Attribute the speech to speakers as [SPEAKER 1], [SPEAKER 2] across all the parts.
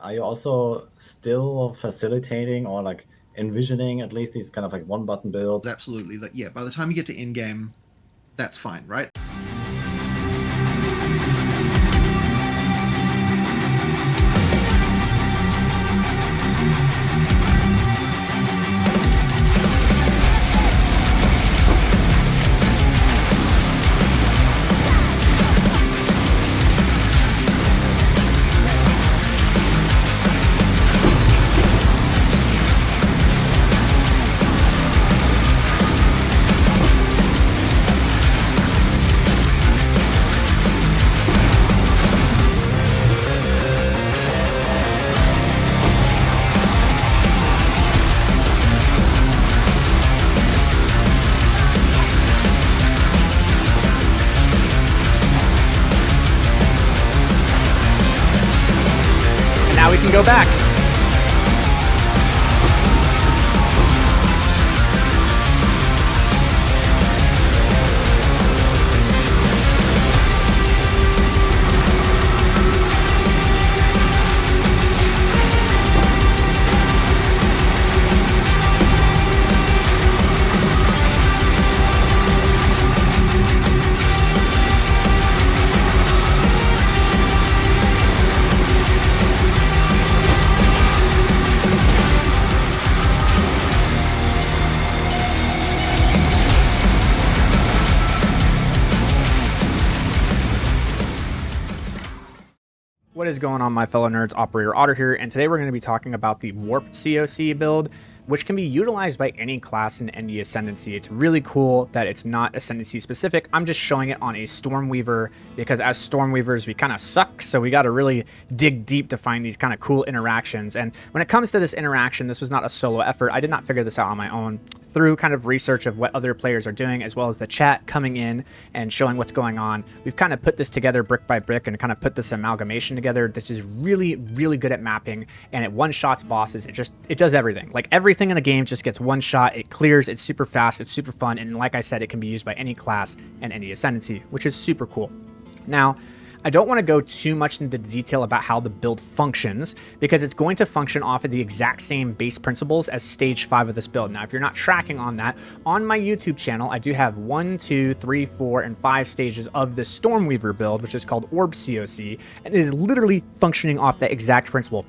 [SPEAKER 1] are you also still facilitating or like envisioning at least these kind of like one button builds?
[SPEAKER 2] Absolutely. Like, yeah, by the time you get to in game, that's fine, right?
[SPEAKER 3] Now we can go back. What is going on, my fellow nerds? Operator Otter here, and today we're going to be talking about the Warp CoC build, which can be utilized by any class in any Ascendancy. It's really cool that it's not Ascendancy specific. I'm just showing it on a Stormweaver because as Stormweavers we kind of suck, so we got to really dig deep to find these kind of cool interactions. And when it comes to this interaction, this was not a solo effort. I did not figure this out on my own. Through kind of research of what other players are doing, as well as the chat coming in and showing what's going on, we've kind of put this together brick by brick and kind of put this amalgamation together. This is really, really good at mapping, and it one-shots bosses. It does everything. Like, everything in the game just gets one shot. It clears. It's super fast. It's super fun. And like I said, it can be used by any class and any Ascendancy, which is super cool. Now, I don't want to go too much into detail about how the build functions because it's going to function off of the exact same base principles as stage 5 of this build. Now, if you're not tracking on that, on my YouTube channel, I do have 1, 2, 3, 4, and 5 stages of the Stormweaver build, which is called Orb CoC, and it is literally functioning off that exact principle.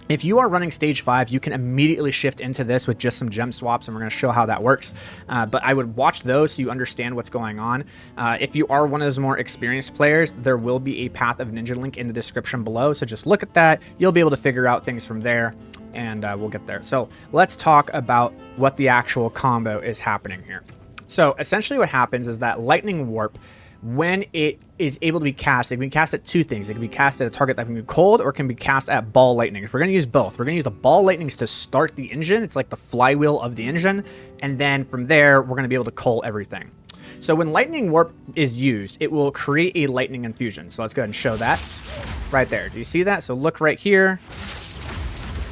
[SPEAKER 3] If you are running stage 5, you can immediately shift into this with just some gem swaps, and we're going to show how that works. But I would watch those so you understand what's going on. If you are one of those more experienced players, there will be a Path of Ninja link in the description below. So just look at that. You'll be able to figure out things from there, and we'll get there. So let's talk about what the actual combo is happening here. So essentially what happens is that Lightning Warp, when it is able to be cast, it can be cast at two things. It can be cast at a target that can be cold, or it can be cast at ball lightning. If we're going to use both, we're going to use the ball lightnings to start the engine. It's like the flywheel of the engine. And then from there, we're going to be able to cull everything. So when Lightning Warp is used, it will create a lightning infusion. So let's go ahead and show that right there. Do you see that? So look right here.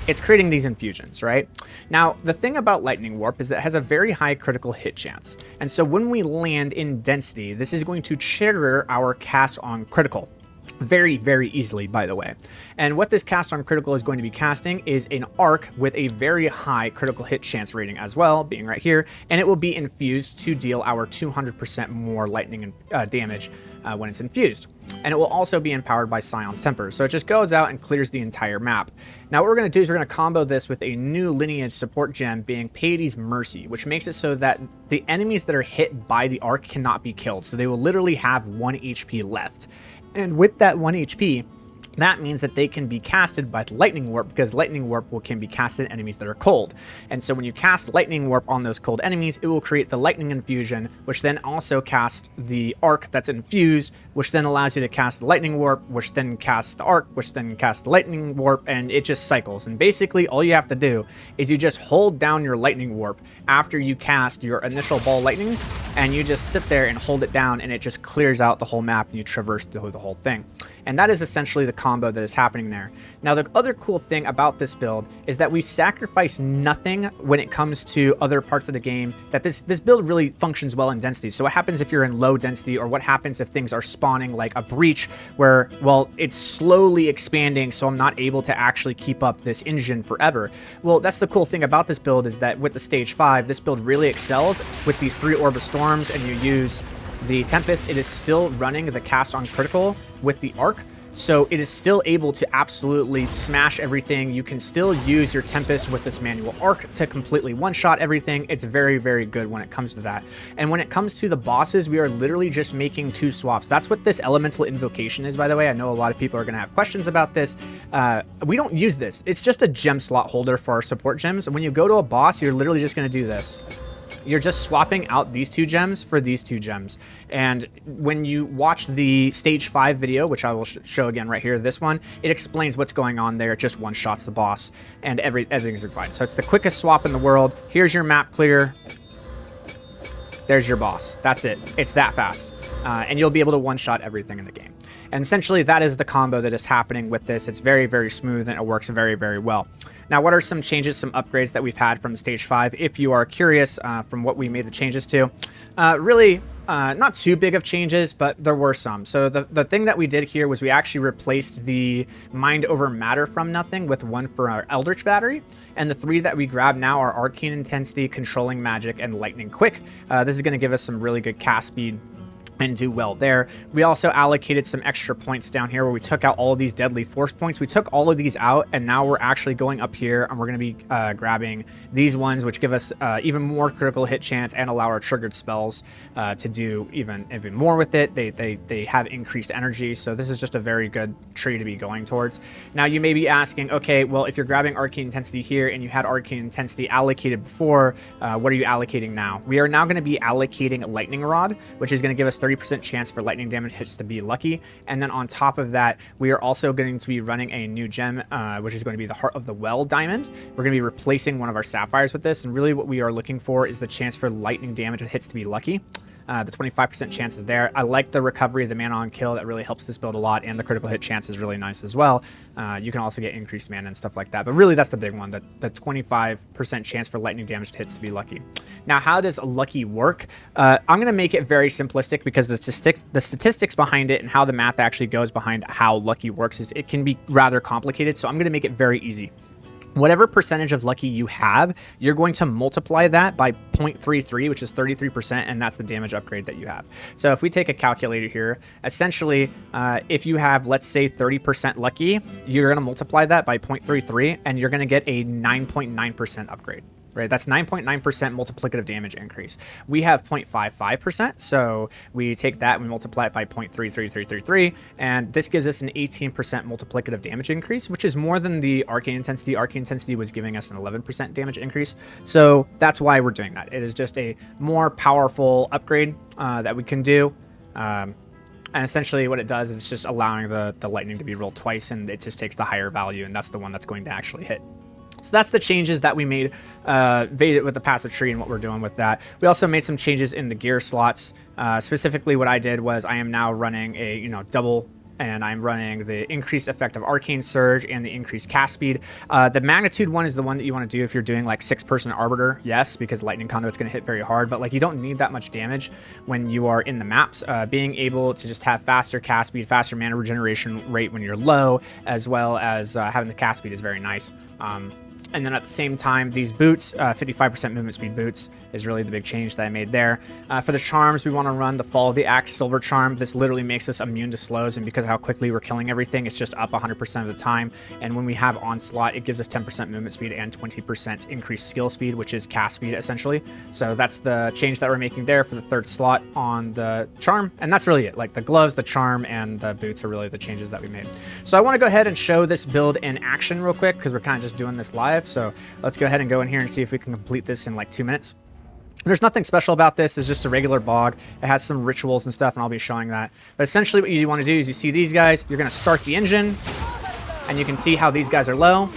[SPEAKER 3] It's creating these infusions, right? Now, the thing about Lightning Warp is that it has a very high critical hit chance. And so when we land in density, this is going to trigger our cast on critical. Very, very easily, by the way. And what this cast on critical is going to be casting is an arc with a very high critical hit chance rating as well, being right here, and it will be infused to deal our 200% more lightning damage when it's infused. And it will also be empowered by Scion's Temper, so it just goes out and clears the entire map. Now what we're going to do is we're going to combo this with a new lineage support gem being Pleiades Mercy, which makes it so that the enemies that are hit by the arc cannot be killed, so they will literally have 1 HP left. And with that 1 HP, that means that they can be casted by Lightning Warp, because Lightning Warp can be casted at enemies that are cold. And so when you cast Lightning Warp on those cold enemies, it will create the Lightning Infusion, which then also casts the Arc that's infused, which then allows you to cast the Lightning Warp, which then casts the Arc, which then casts the Lightning Warp, and it just cycles. And basically all you have to do is you just hold down your Lightning Warp after you cast your initial ball lightnings, and you just sit there and hold it down, and it just clears out the whole map, and you traverse the whole thing. And that is essentially the combo that is happening there. Now, the other cool thing about this build is that we sacrifice nothing when it comes to other parts of the game, that this build really functions well in density. So what happens if you're in low density, or what happens if things are spawning like a breach where, well, it's slowly expanding, so I'm not able to actually keep up this engine forever. Well, that's the cool thing about this build, is that with the stage 5, this build really excels with these 3 Orb of Storms, and you use the Tempest. It is still running the cast on critical with the arc, so it is still able to absolutely smash everything. You can still use your Tempest with this manual arc to completely one-shot everything. It's very, very good when it comes to that. And when it comes to the bosses, we are literally just making 2 swaps. That's what this elemental invocation is, by the way. I know a lot of people are going to have questions about this. We don't use this. It's just a gem slot holder for our support gems. And when you go to a boss, you're literally just going to do this. You're just swapping out these 2 gems for these 2 gems. And when you watch the stage 5 video, which I will show again right here, this one, it explains what's going on there. It just one-shots the boss, and everything's fine. So it's the quickest swap in the world. Here's your map clear. There's your boss. That's it. It's that fast. And you'll be able to one-shot everything in the game. And essentially, that is the combo that is happening with this. It's very, very smooth, and it works very, very well. Now, what are some changes, some upgrades that we've had from Stage 5? If you are curious from what we made the changes to, really not too big of changes, but there were some. So the thing that we did here was we actually replaced the Mind Over Matter from Nothing with one for our Eldritch Battery. And the 3 that we grab now are Arcane Intensity, Controlling Magic, and Lightning Quick. This is going to give us some really good cast speed and do well there. We also allocated some extra points down here where we took out all of these deadly force points. We took all of these out, and now we're actually going up here, and we're going to be grabbing these ones, which give us even more critical hit chance and allow our triggered spells to do even more with it. They have increased energy, so this is just a very good tree to be going towards. Now, you may be asking, okay, well, if you're grabbing Arcane Intensity here and you had Arcane Intensity allocated before, what are you allocating now? We are now going to be allocating Lightning Rod, which is going to give us 30% chance for lightning damage hits to be lucky. And then on top of that, we are also going to be running a new gem, which is going to be the Heart of the Well diamond. We're going to be replacing one of our sapphires with this, and really what we are looking for is the chance for lightning damage with hits to be lucky. The 25% chance is there. I like the recovery of the mana on kill. That really helps this build a lot, and the critical hit chance is really nice as well. You can also get increased mana and stuff like that, but really that's the big one, the 25% chance for lightning damage hits to be lucky. Now, how does lucky work? I'm going to make it very simplistic, because the statistics behind it and how the math actually goes behind how lucky works is it can be rather complicated, so I'm going to make it very easy. Whatever percentage of lucky you have, you're going to multiply that by 0.33, which is 33%, and that's the damage upgrade that you have. So if we take a calculator here, essentially, if you have, let's say, 30% lucky, you're going to multiply that by 0.33, and you're going to get a 9.9% upgrade. Right, that's 9.9% multiplicative damage increase. We have 0.55%, so we take that and we multiply it by 0.33333, and this gives us an 18% multiplicative damage increase, which is more than the Arcane Intensity. Arcane Intensity was giving us an 11% damage increase, so that's why we're doing that. It is just a more powerful upgrade that we can do. And essentially what it does is it's just allowing the lightning to be rolled twice, and it just takes the higher value, and that's the one that's going to actually hit. So that's the changes that we made with the passive tree and what we're doing with that. We also made some changes in the gear slots. Specifically, what I did was I am now running a double, and I'm running the increased effect of Arcane Surge and the increased cast speed. The Magnitude one is the one that you want to do if you're doing like 6-person Arbiter, yes, because Lightning Conduit's going to hit very hard, but like you don't need that much damage when you are in the maps. Being able to just have faster cast speed, faster mana regeneration rate when you're low, as well as having the cast speed is very nice. And then at the same time, these boots, 55% movement speed boots is really the big change that I made there. For the charms, we want to run the Fall of the Axe Silver Charm. This literally makes us immune to slows, and because of how quickly we're killing everything, it's just up 100% of the time. And when we have Onslaught, it gives us 10% movement speed and 20% increased skill speed, which is cast speed, essentially. So that's the change that we're making there for the 3rd slot on the charm. And that's really it. Like the gloves, the charm, and the boots are really the changes that we made. So I want to go ahead and show this build in action real quick, because we're kind of just doing this live. So let's go ahead and go in here and see if we can complete this in like 2 minutes. There's nothing special about this. It's just a regular bog. It has some rituals and stuff, and I'll be showing that. But essentially what you want to do is you see these guys, you're going to start the engine, and you can see how these guys are low,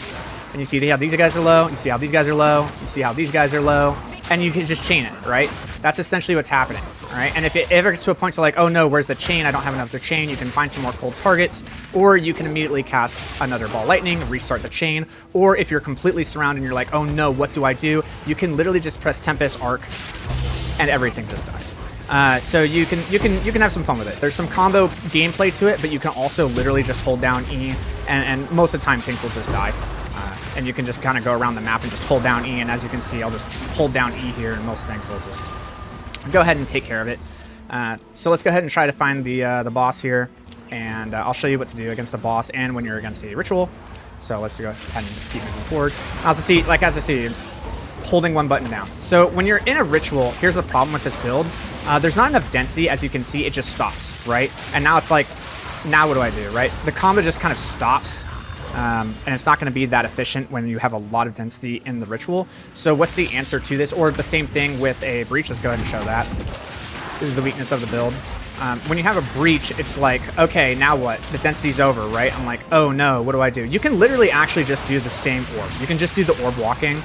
[SPEAKER 3] and you see how these guys are low, you see how these guys are low, you see how these guys are low, and you can just chain it, right? That's essentially what's happening. All right, and if it ever gets to a point to like, oh no, where's the chain? I don't have another chain. You can find some more cold targets, or you can immediately cast another ball lightning, restart the chain, or if you're completely surrounded and you're like, oh no, what do I do? You can literally just press Tempest Arc, and everything just dies. So you can have some fun with it. There's some combo gameplay to it, but you can also literally just hold down E, and most of the time things will just die. And you can just kind of go around the map and just hold down E, and as you can see, I'll just hold down E here, and most things will just go ahead and take care of it. So let's go ahead and try to find the boss here, and I'll show you what to do against a boss and when you're against a ritual. So let's go ahead and just keep moving forward. As I see, it's holding one button down. So when you're in a ritual, here's the problem with this build. There's not enough density, as you can see, it just stops, right? And now it's like, now what do I do, right? The combo just kind of stops. And it's not going to be that efficient when you have a lot of density in the ritual. So what's the answer to this? Or the same thing with a breach. Let's go ahead and show that. This is the weakness of the build. When you have a breach, it's like, okay, now what? The density's over, right? I'm like, oh no, what do I do? You can literally actually just do the same orb. You can just do the orb walking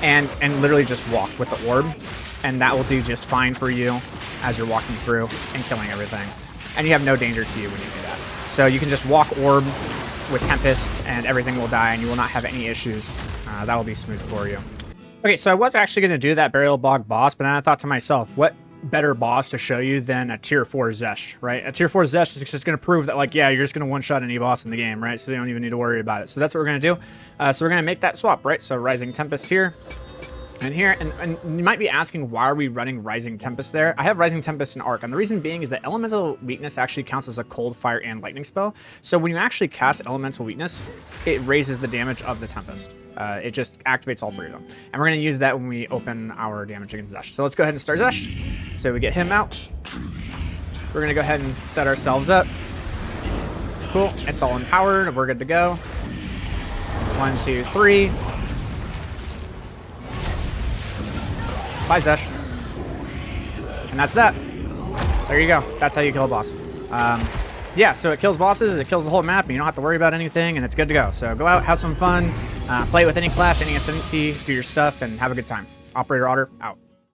[SPEAKER 3] and literally just walk with the orb. And that will do just fine for you as you're walking through and killing everything. And you have no danger to you when you do that. So you can just walk orb with Tempest and everything will die and you will not have any issues. That will be smooth for you. Okay, so I was actually going to do that Burial Bog boss, but then I thought to myself, what better boss to show you than a tier 4 Xesh't, right? A tier 4 Xesh't is just going to prove that, like, yeah, you're just going to one-shot any boss in the game, right? So you don't even need to worry about it. So that's what we're going to do. So we're going to make that swap, right? So Rising Tempest here. And here, and you might be asking, why are we running Rising Tempest there? I have Rising Tempest and Arc, and the reason being is that Elemental Weakness actually counts as a cold, fire, and lightning spell. So when you actually cast Elemental Weakness, it raises the damage of the Tempest. It just activates all three of them. And we're going to use that when we open our damage against Xesh't. So let's go ahead and start Xesh't. So we get him out. We're going to go ahead and set ourselves up. Cool. It's all empowered. We're good to go. 1, 2, 3. Bye, Xesh't. And that's that. There you go. That's how you kill a boss. Yeah, so it kills bosses, it kills the whole map, and you don't have to worry about anything, and it's good to go. So go out, have some fun, play it with any class, any ascendancy, do your stuff, and have a good time. Operator Otter, out.